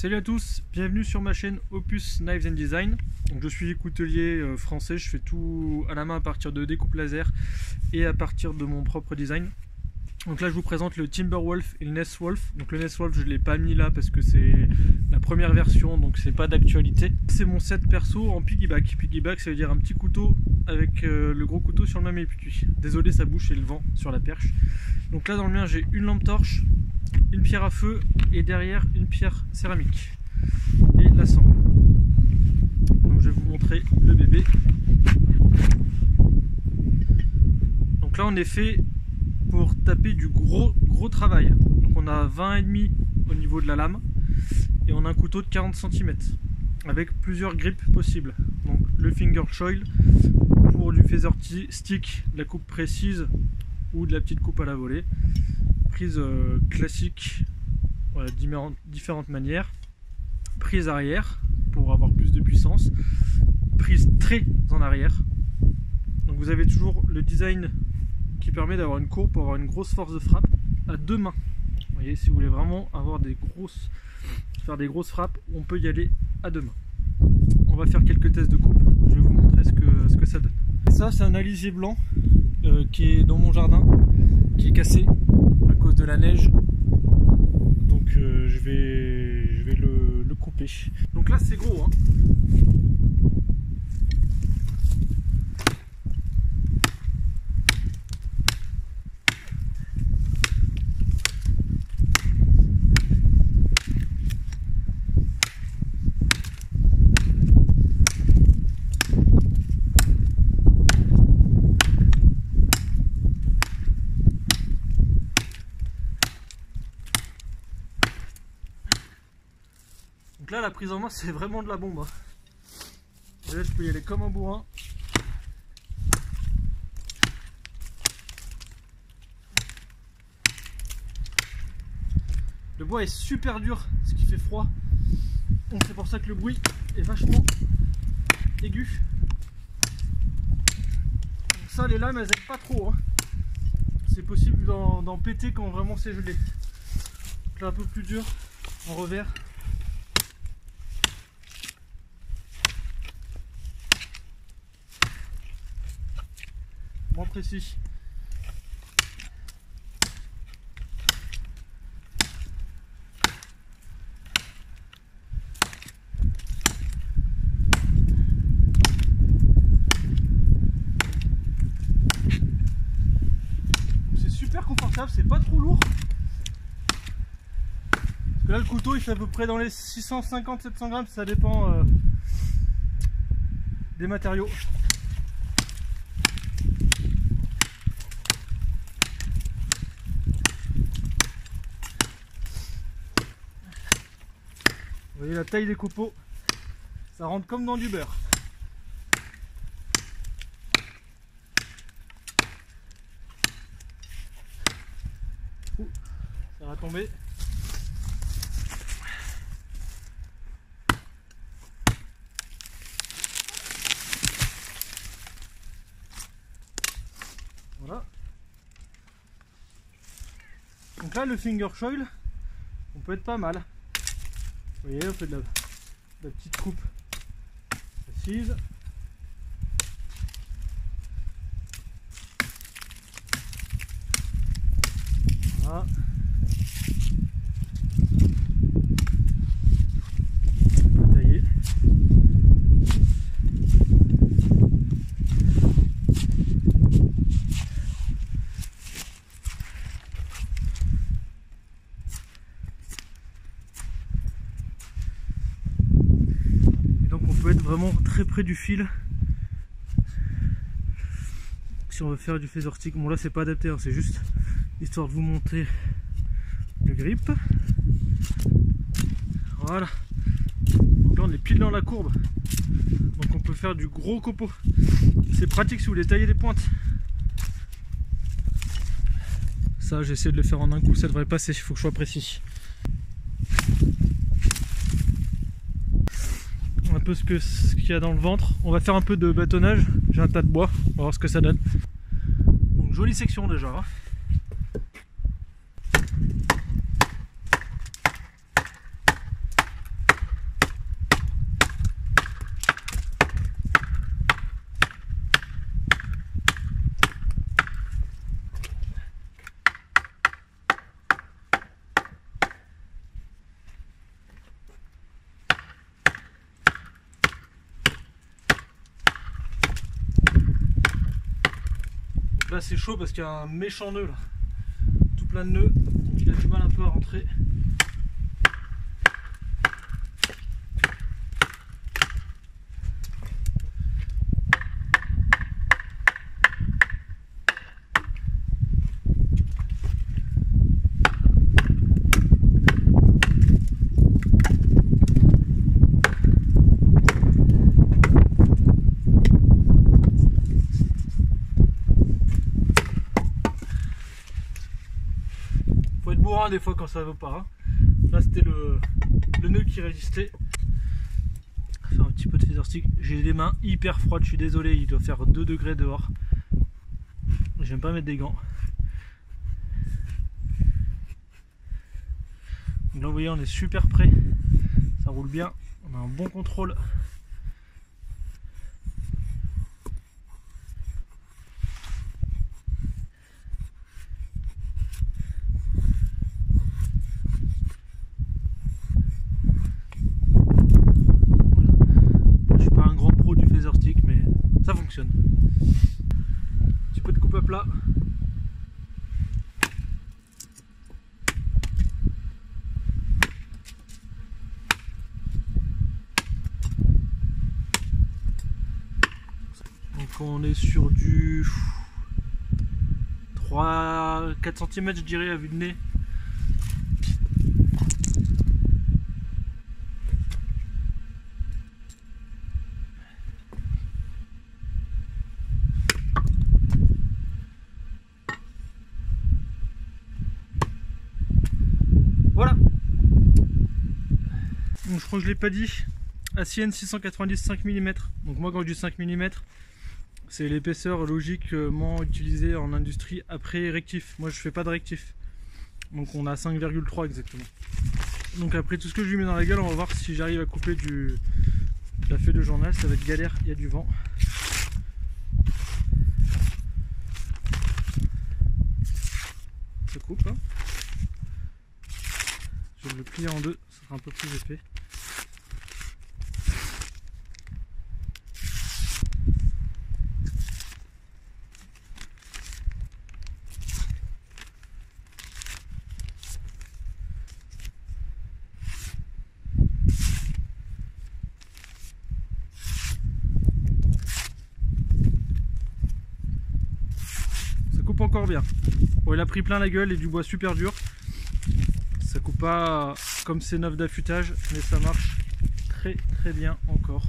Salut à tous, bienvenue sur ma chaîne Opus Knives and Design. Donc, je suis coutelier français, je fais tout à la main à partir de découpe laser et à partir de mon propre design. Donc là je vous présente le Timberwolf et le Nestwolf. Donc le Nestwolf je ne l'ai pas mis là parce que c'est la première version, donc c'est pas d'actualité. C'est mon set perso en piggyback. Piggyback ça veut dire un petit couteau avec le gros couteau sur le même étui. Désolé ça bouge, c'est le vent sur la perche. Donc là dans le mien j'ai une lampe torche, une pierre à feu et derrière une pierre céramique et la sangle. Donc je vais vous montrer le bébé. Donc là on est fait pour taper du gros travail. Donc on a 20,5 au niveau de la lame et on a un couteau de 40 cm avec plusieurs grippes possibles. Donc le finger choil pour du feather stick, de la coupe précise ou de la petite coupe à la volée. Prise classique, voilà, différentes manières. Prise arrière pour avoir plus de puissance. Prise très en arrière. Donc vous avez toujours le design qui permet d'avoir une courbe pour avoir une grosse force de frappe à deux mains. Vous voyez, si vous voulez vraiment avoir faire des grosses frappes, on peut y aller à deux mains. On va faire quelques tests de coupe, je vais vous montrer ce que ça donne. Et ça c'est un alisier blanc qui est dans mon jardin, qui est cassé à cause de la neige. Donc je vais le couper. Donc là c'est gros, hein. Donc là la prise en main c'est vraiment de la bombe, hein. Et là je peux y aller comme un bourrin. Le bois est super dur, ce qui fait froid. Donc c'est pour ça que le bruit est vachement aigu. Donc ça les lames elles aident pas trop, hein. C'est possible d'en péter quand vraiment c'est gelé. Donc là un peu plus dur en revers. Moins précis. C'est super confortable, c'est pas trop lourd. Parce que là le couteau il fait à peu près dans les 650-700 grammes, ça dépend des matériaux. Vous voyez la taille des copeaux, ça rentre comme dans du beurre. Ouh, ça va tomber. Voilà. Donc là le finger choil, on peut être pas mal. Vous voyez, on fait de la petite coupe précise. Voilà. On va tailler. Être vraiment très près du fil si on veut faire du feather stick. Bon là c'est pas adapté, hein, c'est juste histoire de vous montrer le grip. Voilà, donc là on est pile dans la courbe, donc on peut faire du gros copeau. C'est pratique si vous voulez tailler des pointes. Ça j'essaie de le faire en un coup, ça devrait passer, il faut que je sois précis. Un peu ce qu'il y a dans le ventre. On va faire un peu de bâtonnage. J'ai un tas de bois, on va voir ce que ça donne. Donc jolie section déjà. là c'est chaud parce qu'il y a un méchant nœud là. Tout plein de nœuds, donc il a du mal un peu à rentrer. Faut être bourrin des fois quand ça veut pas. Hein. Là c'était le nœud qui résistait. On va faire un petit peu de feather stick. J'ai les mains hyper froides, je suis désolé, il doit faire 2 degrés dehors. J'aime pas mettre des gants. Donc là vous voyez on est super près. Ça roule bien, on a un bon contrôle. Ça fonctionne. Un petit peu de coupe à plat. Donc on est sur du 3-4 cm je dirais à vue de nez. Voilà. Donc, je crois que je l'ai pas dit. Acienne 690 5 mm. Donc moi quand je dis 5 mm, c'est l'épaisseur logiquement utilisée en industrie après rectif. Moi je fais pas de rectif. Donc on a 5,3 exactement. Donc après tout ce que je lui mets dans la gueule, on va voir si j'arrive à couper la feuille de journal. Ça va être galère, il y a du vent. Ça coupe hein. Je vais le plier en deux, ça sera un peu plus épais. Ça coupe encore bien. Bon, il a pris plein la gueule et du bois super dur. Ça coupe pas comme c'est neuf d'affûtage, mais ça marche très bien encore.